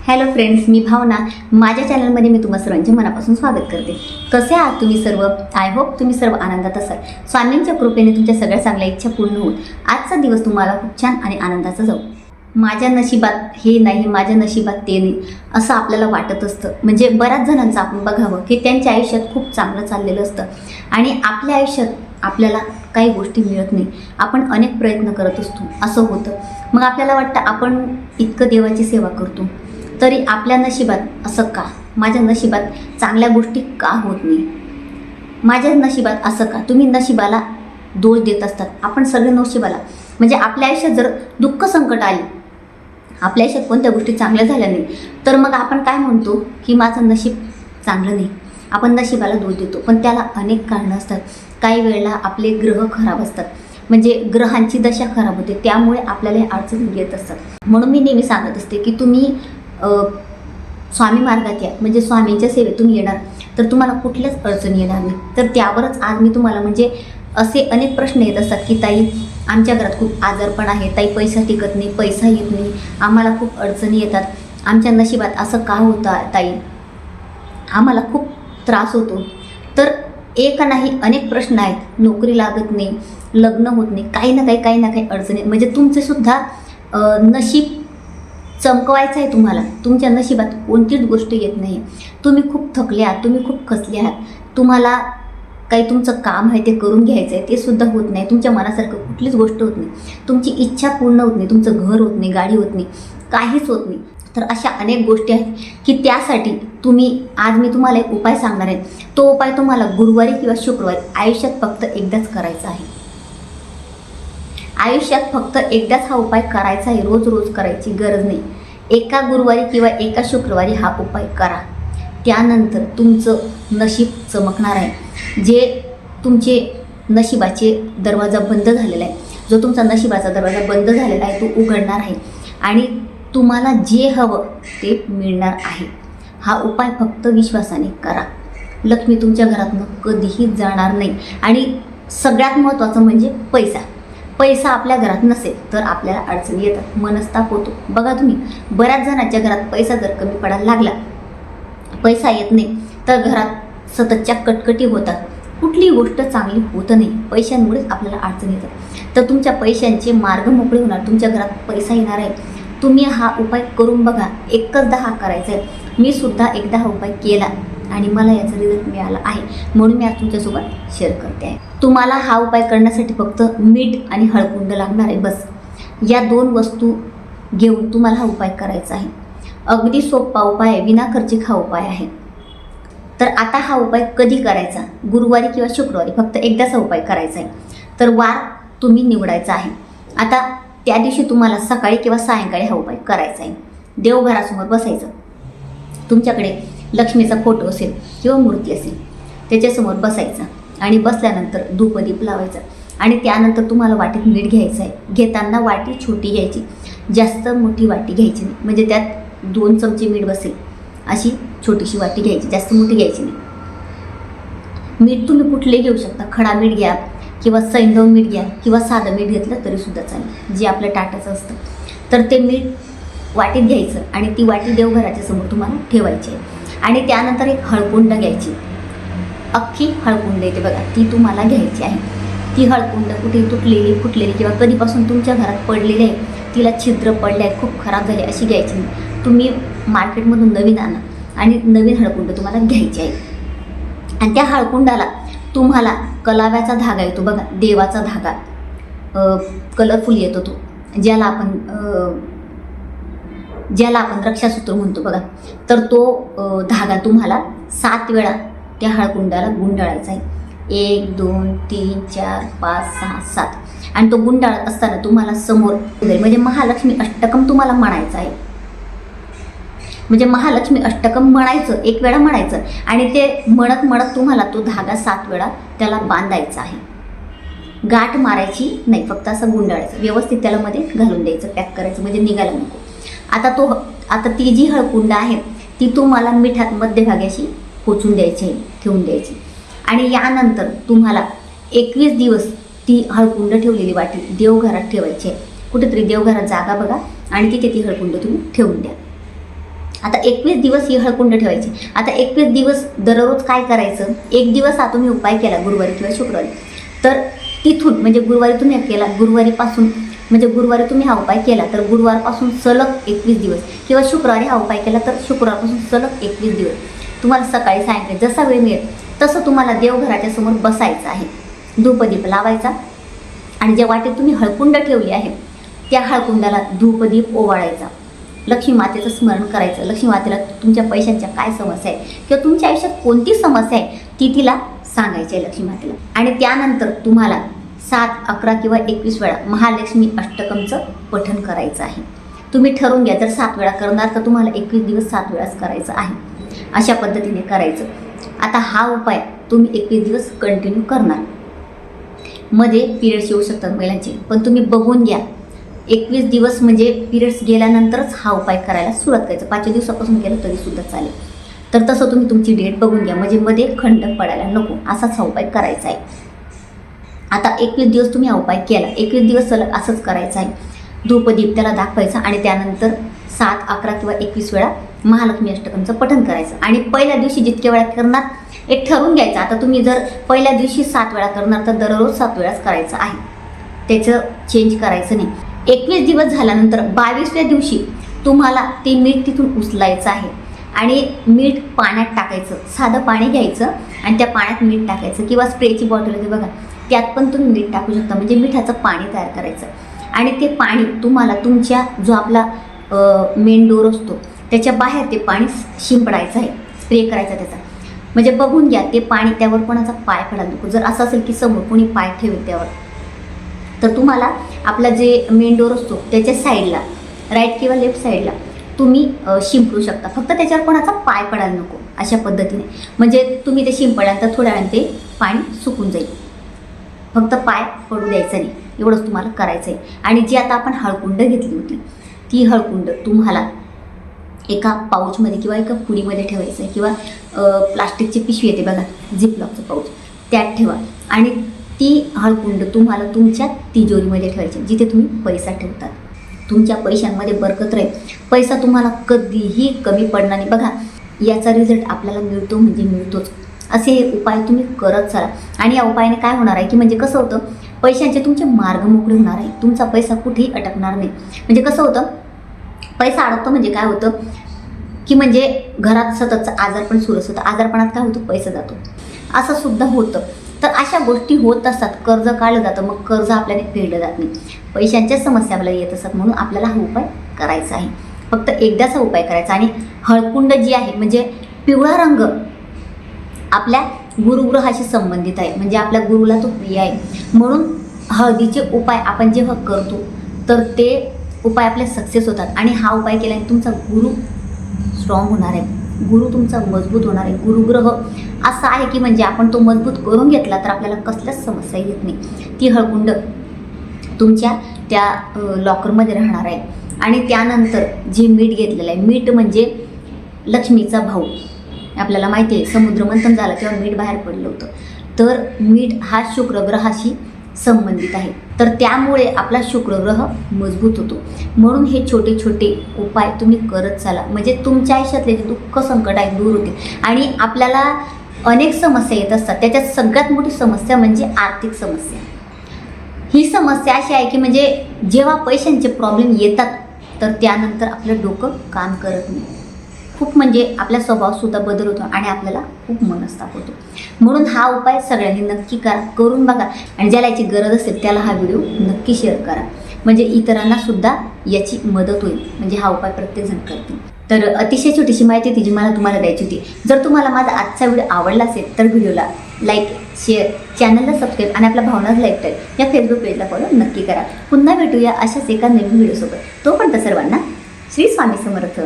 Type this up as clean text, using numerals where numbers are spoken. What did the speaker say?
Hello friends, मी भावना. माझ्या चॅनलमध्ये मी तुम्हा सर्वांचे मनापासून स्वागत करते. कसे आहात तुम्ही सर्व? आय होप तुम्ही सर्व आनंदात असाल. स्वामींच्या कृपेने तुमच्या सगळ्या चांगल्या इच्छा पूर्ण होईल. आजचा दिवस तुम्हाला खूप छान आणि आनंदाचा जाऊ. माझ्या नशिबात हे नाही, माझ्या नशिबात ते नाही, असं आपल्याला वाटत असतं. म्हणजे बऱ्याच जणांचं आपण बघावं की त्यांच्या आयुष्यात खूप चांगलं चाललेलं असतं आणि आपल्या आयुष्यात आपल्याला काही गोष्टी मिळत नाही. आपण अनेक प्रयत्न करत असतो, असं होतं. मग आपल्याला वाटतं आपण इतकं देवाची सेवा करतो तरी आपल्या नशिबात असं का? माझ्या नशिबात चांगल्या गोष्टी का होत नाही? माझ्या नशिबात असं का? तुम्ही नशिबाला दोष देत असतात. आपण सगळे नशिबाला, म्हणजे आपल्या आयुष्यात जर दुःख संकट आले, आपल्या आयुष्यात कोणत्या गोष्टी चांगल्या झाल्या नाही, तर मग आपण काय म्हणतो की माझं नशीब चांगलं नाही. आपण नशिबाला दोष देतो, पण त्याला अनेक कारणं असतात. काही वेळेला आपले ग्रह खराब असतात, म्हणजे ग्रहांची दशा खराब होते, त्यामुळे आपल्याला हे अडचणी येत असतात. म्हणून मी नेहमी सांगत असते की तुम्ही स्वामी मार्गात या, म्हणजे स्वामींच्या सेवेतून येणार तर तुम्हाला कुठल्याच अडचणी येणार नाही. तर त्यावरच आज मी तुम्हाला, म्हणजे असे अनेक प्रश्न येत असतात की ताई, आमच्या घरात खूप आजारपण आहे, ताई पैसा टिकत नाही, पैसा येत नाही, आम्हाला खूप अडचणी येतात, आमच्या नशिबात असं का होतं ताई, आम्हाला खूप त्रास होतो. तर एक नाही अनेक प्रश्न आहेत. नोकरी लागत नाही, लग्न होत नाही, काही ना काही अडचणी, म्हणजे तुमचंसुद्धा नशीब चमकवायचं आहे. तुम्हाला तुमच्या नशिबात कोणतीच गोष्ट येत नाही. तुम्ही खूप थकले आहात, तुम्ही खूप खचले आहात, तुम्हाला काही तुमचं काम आहे ते करून घ्यायचं आहे, ते सुद्धा होत नाही. तुमच्या मनासारखं कुठलीच गोष्ट होत नाही, तुमची इच्छा पूर्ण होत नाही, तुमचं घर होत नाही, गाडी होत नाही, काहीच होत नाही. तर अशा अनेक गोष्टी आहेत की त्यासाठी आज मी तुम्हाला एक उपाय सांगणार आहे. तो उपाय तुम्हाला गुरुवारी किंवा शुक्रवारी आयुष्यात फक्त एकदाच करायचा आहे. आयुष्यात फक्त एकदाच हा उपाय करायचा आहे, रोज रोज करायची गरज नाही. एका गुरुवारी किंवा एका शुक्रवारी हा उपाय करा. त्यानंतर तुमचं नशीब चमकणार आहे. जे तुमचे नशिबाचे दरवाजा बंद झालेला आहे, जो तुमचा नशिबाचा दरवाजा बंद झालेला आहे, तो उघडणार आहे आणि तुम्हाला जे हवं ते मिळणार आहे. हा उपाय फक्त विश्वासाने करा. लक्ष्मी तुमच्या घरातून कधीही जाणार नाही. आणि सगळ्यात महत्त्वाचं म्हणजे पैसा आपल्या घरात नसेल तर आपल्याला अडचणी येतात, मनस्ताप होतो. बघा तुम्ही, बऱ्याच जणांच्या घरात पैसा जर कमी पडायला लागला, पैसा येत नाही, तर घरात सततच्या कटकटी होतात, कुठलीही गोष्ट चांगली होत नाही. पैशांमुळेच आपल्याला अडचणी येतात. तर तुमच्या पैशांचे मार्ग मोकळे होणार, तुमच्या घरात पैसा येणार आहे. तुम्ही हा उपाय करून बघा. एकचदा हा करायचा आहे. मी सुद्धा एकदा हा उपाय केला आणि मला याचा रिझल्ट मिळाला आहे, म्हणून मी आज तुमच्यासोबत शेअर करते आहे. तुम्हाला हा उपाय करण्यासाठी फक्त मीठ आणि हळकुंड लागणार आहे, बस. या 2 वस्तू घेऊन तुम्हाला हा उपाय करायचा आहे. अगदी सोपा उपाय आहे, विनाखर्चिक हा उपाय आहे. तर आता हा उपाय कधी करायचा? गुरुवारी किंवा शुक्रवारी, फक्त एकदाच हा उपाय करायचा आहे. तर वार तुम्ही निवडायचा आहे. आता त्या दिवशी तुम्हाला सकाळी किंवा सायंकाळी हा उपाय करायचा आहे. देवघरासमोर बसायचं. तुमच्याकडे लक्ष्मीचा फोटो असेल किंवा मूर्ती असेल, त्याच्यासमोर बसायचं आणि बसल्यानंतर धूपदीप लावायचा. आणि त्यानंतर तुम्हाला वाटीत मीठ घ्यायचं आहे. घेताना वाटी छोटी घ्यायची, जास्त मोठी वाटी घ्यायची नाही, म्हणजे त्यात 2 चमचे मीठ बसेल अशी छोटीशी वाटी घ्यायची, जास्त मोठी घ्यायची नाही. मीठ तुम्ही कुठले घेऊ शकता. खडा मीठ घ्या किंवा सैंधव मीठ घ्या किंवा साधं मीठ घेतलं तरीसुद्धा चालेल, जे आपल्या ताटाचं असतं. तर ते मीठ वाटीत घ्यायचं आणि ती वाटी देवघराच्या समोर तुम्हाला ठेवायची आहे. आणि त्यानंतर एक हळकुंड घ्यायची, अख्खी हळकुंड येते बघा, ती तुम्हाला घ्यायची आहे. ती हळकुंड कुठे तुटलेली, फुटलेली किंवा कधीपासून तुमच्या घरात पडलेली आहे, तिला छिद्र पडले आहेत, खूप खराब झाले, अशी घ्यायची नाही. तुम्ही मार्केटमधून नवीन आणा आणि नवीन हळकुंड तुम्हाला घ्यायची आहे. आणि त्या हळकुंडाला तुम्हाला कलाव्याचा धागा येतो बघा, देवाचा धागा, कलरफुल येतो तो, ज्याला आपण रक्षासूत्र म्हणतो बघा. तर तो धागा तुम्हाला 7 वेळा त्या हळकुंडाला गुंडाळायचा आहे. 1 2 3 4 5 6 7. आणि तो गुंडाळत असताना तुम्हाला समोर, म्हणजे महालक्ष्मी अष्टकम तुम्हाला म्हणायचं आहे. म्हणजे महालक्ष्मी अष्टकम म्हणायचं, 1 वेळा म्हणायचं आणि ते म्हणत तुम्हाला तो धागा 7 वेळा त्याला बांधायचा आहे. गाठ मारायची नाही, फक्त असं गुंडाळायचं, व्यवस्थित त्याला मध्ये घालून द्यायचं, पॅक करायचं, म्हणजे निघायला नको. आता ती जी हळकुंड आहे ती तुम्हाला मिठात मध्यभागी अशी पोचून द्यायची आहे, ठेवून द्यायची. आणि यानंतर तुम्हाला 21 दिवस ती हळकुंड ठेवलेली वाटी देवघरात ठेवायची आहे. कुठेतरी देवघरात जागा बघा आणि तिथे ती हळकुंड तुम्ही ठेवून द्या. आता 21 दिवस ही हळकुंड ठेवायची. आता 21 दिवस दररोज काय करायचं, एक दिवस हा तुम्ही उपाय केला गुरुवारी किंवा शुक्रवारी, तर तिथून म्हणजे गुरुवारी तुम्ही केला, गुरुवारीपासून म्हणजे गुरुवारी तुम्ही हा उपाय केला तर गुरुवारपासून सलग 21 दिवस किंवा शुक्रवारी हा उपाय केला तर शुक्रवारपासून सलग 21 दिवस तुम्हाला सकाळी सायंकाळी जसा वेळ मिळेल तसं तुम्हाला देवघराच्या समोर बसायचं आहे, धूपदीप लावायचा आणि ज्या वाटेत तुम्ही हळकुंड ठेवली आहे त्या हळकुंडाला धूपदीप ओवाळायचा, लक्ष्मी मातेचं स्मरण करायचं. लक्ष्मी मातेला तुमच्या पैशांच्या काय समस्या आहे किंवा तुमच्या आयुष्यात कोणती समस्या आहे ती तिला सांगायची आहे लक्ष्मी मातेला. आणि त्यानंतर तुम्हाला 7, 11 किंवा 21 वेळा महालक्ष्मी अष्टकमचं पठण करायचं आहे. तुम्ही ठरवून घ्या, जर 7 वेळा करणार तर तुम्हाला 21 दिवस 7 वेळाच करायचं आहे. अशा पद्धतीने करायचं. आता हा उपाय तुम्ही 21 दिवस कंटिन्यू करणार. मध्ये पिरियड्स येऊ शकतात महिलांचे, पण तुम्ही बघून घ्या 21 दिवस म्हणजे पिरियड्स गेल्यानंतरच हा उपाय करायला सुरुवात करायचं. 5 दिवसापासून केलं तरीसुद्धा चालेल. तर तसं तुम्ही तुमची डेट बघून घ्या, म्हणजे मध्ये खंड पडायला नको, असाच हा उपाय करायचा आहे. आता 21 दिवस तुम्ही हा उपाय केला, 21 दिवस सलग असंच करायचं आहे. धूपदीप त्याला दाखवायचा आणि त्यानंतर 7, 11 किंवा 21 वेळा महालक्ष्मी अष्टकमचं पठण करायचं. आणि पहिल्या दिवशी जितक्या वेळा करणार एक ठरवून घ्यायचं. आता तुम्ही जर पहिल्या दिवशी 7 वेळा करणार तर दररोज 7 वेळाच करायचं आहे, त्याचं चेंज करायचं नाही. 21 दिवस झाल्यानंतर 22व्या दिवशी तुम्हाला ते मीठ तिथून उचलायचं आहे आणि मीठ पाण्यात टाकायचं. साधं पाणी घ्यायचं आणि त्या पाण्यात मीठ टाकायचं किंवा स्प्रेची बॉटल आहे बघा त्यात पण तुम्ही मीठ टाकू शकता, म्हणजे मिठाचं पाणी तयार करायचं. आणि ते पाणी तुम्हाला तुमच्या जो आपला मेन डोर असतो त्याच्या बाहेर ते पाणी शिंपडायचं आहे, स्प्रे करायचा त्याचा. म्हणजे बघून घ्या ते पाणी त्यावर कोणाचा पाय पडायला नको. जर असं असेल की समोर कोणी पाय ठेवेल त्यावर, तर तुम्हाला आपला जे मेन डोर असतो त्याच्या साईडला राईट किंवा लेफ्ट साईडला तुम्ही शिंपडू शकता. फक्त त्याच्यावर कोणाचा पाय पडायला नको अशा पद्धतीने. म्हणजे तुम्ही ते शिंपडल्यानंतर थोड्या वेळाने ते पाणी सुकून जाईल, फक्त पाय पडू द्यायचं नाही, एवढंच तुम्हाला करायचं आहे. आणि जी आता आपण हळकुंड घेतली होती ती हळकुंड तुम्हाला एका पाऊचमध्ये किंवा एका पुडीमध्ये ठेवायचं आहे किंवा प्लास्टिकची पिशवी येते बघा, झिपलॉकचं पाऊच, त्यात ठेवा. आणि ती हळकुंड तुम्हाला तुमच्या तिजोरीमध्ये ठेवायची जिथे तुम्ही पैसा ठेवतात. तुमच्या पैशांमध्ये बरकत राहील, पैसा तुम्हाला कधीही कमी पडणार नाही. बघा याचा रिझल्ट आपल्याला मिळतो म्हणजे मिळतोच. असे हे उपाय तुम्ही करत चला. आणि या उपायाने काय होणार आहे की म्हणजे कसं होतं, पैशांचे तुमचे मार्ग मोकळे होणार आहे, तुमचा पैसा कुठेही अटकणार नाही. म्हणजे कसं होतं, पैसा अडकतो म्हणजे काय होतं की म्हणजे घरात सततचा आजारपण सुरू असतं, आजारपणात काय होतं पैसा जातो, असं सुद्धा होतं. तर अशा गोष्टी होत असतात. कर्ज काढलं जातं, मग कर्ज आपल्याला फेडलं जात नाही, पैशांच्या समस्या आपल्याला येत असतात. म्हणून आपल्याला हा उपाय करायचा आहे, फक्त एकदाच हा उपाय करायचा. आणि हळकुंड जी आहे म्हणजे पिवळा रंग आपल्या गुरुग्रहाशी संबंधित आहे, म्हणजे आपल्या गुरुला तो प्रिय आहे. म्हणून हळदीचे उपाय आपण जेव्हा करतो तर ते उपाय आपले सक्सेस होतात. आणि हा उपाय केल्याने तुमचा गुरु स्ट्रॉंग होणार आहे, गुरु तुमचा मजबूत होणार आहे. गुरुग्रह असा आहे की म्हणजे आपण तो मजबूत करून घेतला तर आपल्याला कसल्याच समस्या येत नाही. ती हळकुंड तुमच्या त्या लॉकरमध्ये राहणार आहे. आणि त्यानंतर जे मीठ घेतलेलं आहे, मीठ म्हणजे लक्ष्मीचा भाऊ, आपल्याला माहिती आहे समुद्र मंथन झालं तेव्हा मीठ बाहेर पडलं होतं. तर मीठ हा शुक्रग्रहाशी संबंधित आहे, तर त्यामुळे आपला शुक्रग्रह मजबूत होतो. म्हणून हे छोटे छोटे उपाय तुम्ही करत चाला, म्हणजे तुमच्या आयुष्यातले जे दुःख संकट आहे दूर होते. आणि आपल्याला अनेक समस्या येत असतात, त्याच्यात सगळ्यात मोठी समस्या म्हणजे आर्थिक समस्या. ही समस्या अशी आहे की म्हणजे जेव्हा पैशांचे प्रॉब्लेम येतात तर त्यानंतर आपलं डोकं काम करत नाही, खूप म्हणजे आपला स्वभावसुद्धा बदल होतो आणि आपल्याला खूप मनस्ताप होतो. म्हणून हा उपाय सगळ्यांनी नक्की करा, करून बघा. आणि ज्याला याची गरज असेल त्याला हा व्हिडिओ नक्की शेअर करा, म्हणजे इतरांना सुद्धा याची मदत होईल. म्हणजे हा उपाय प्रत्येकजण करतील. तर अतिशय छोटीशी माहिती ती जी मला तुम्हाला द्यायची होती. जर तुम्हाला माझा आजचा व्हिडिओ आवडला असेल तर व्हिडिओला लाईक, शेअर, चॅनलला सबस्क्राईब आणि आपला भावनाज लाईफस्टाईल या फेसबुक पेजला फॉलो नक्की करा. पुन्हा भेटूया अशाच एका नवीन व्हिडिओसोबत. तोपर्यंत सर्वांना श्री स्वामी समर्थ.